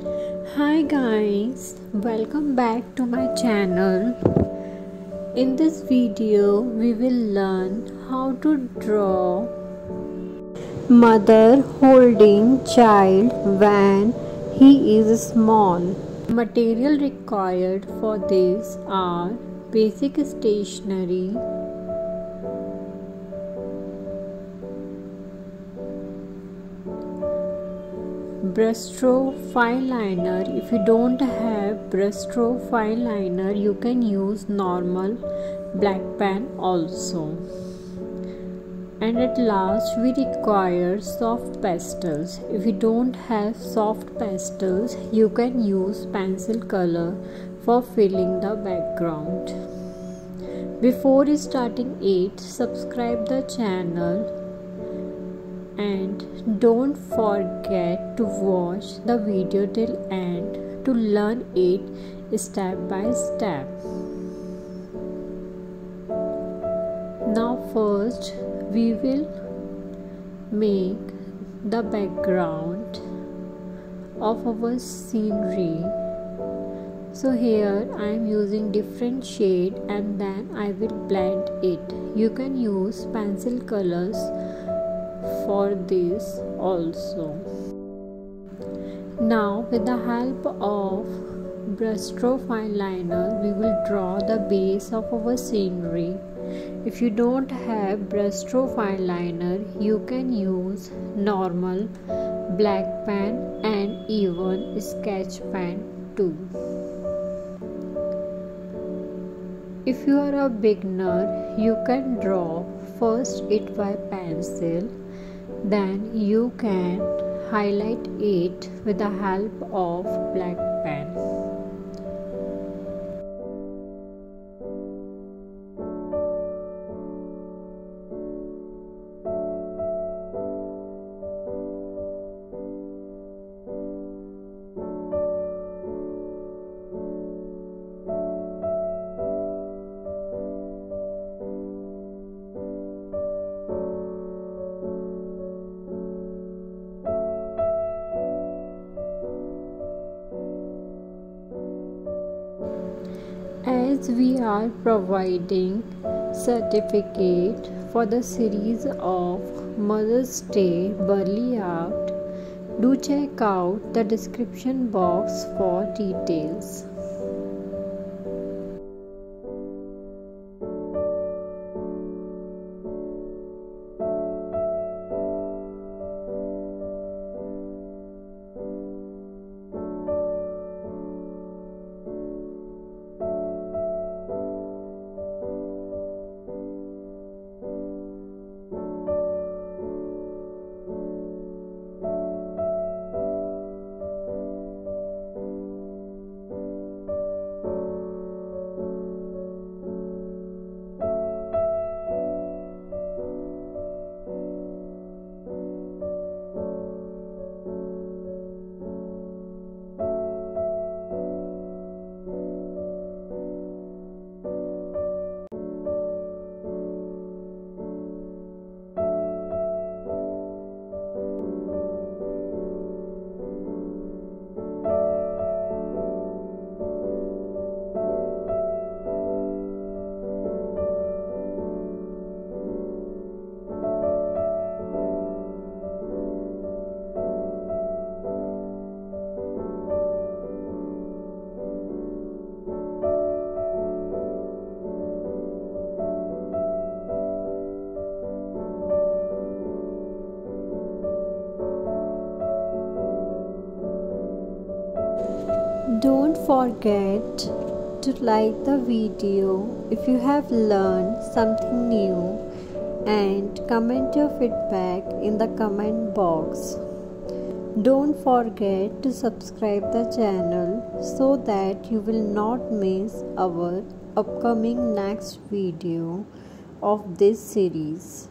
Hi guys, welcome back to my channel. In this video we will learn how to draw mother holding child when he is small. Material required for this are basic stationery, brushstroke fine liner. If you don't have brushstroke fine liner, you can use normal black pen also. And at last we require soft pastels. If you don't have soft pastels, you can use pencil color for filling the background. Before starting it, subscribe the channel and don't forget to watch the video till end to learn it step by step. Now first we will make the background of our scenery. So here I am using different shade and then I will blend it. You can use pencil colors for this also. Now with the help of brushstroke fine liner, we will draw the base of our scenery. If you don't have brushstroke fine liner, you can use normal black pen and even sketch pen too. If you are a beginner, you can draw first it by pencil, then you can highlight it with the help of black pen. As we are providing certificate for the series of Mother's Day Ballabhi, do check out the description box for details. Don't forget to like the video if you have learned something new and comment your feedback in the comment box. Don't forget to subscribe the channel so that you will not miss our upcoming next video of this series.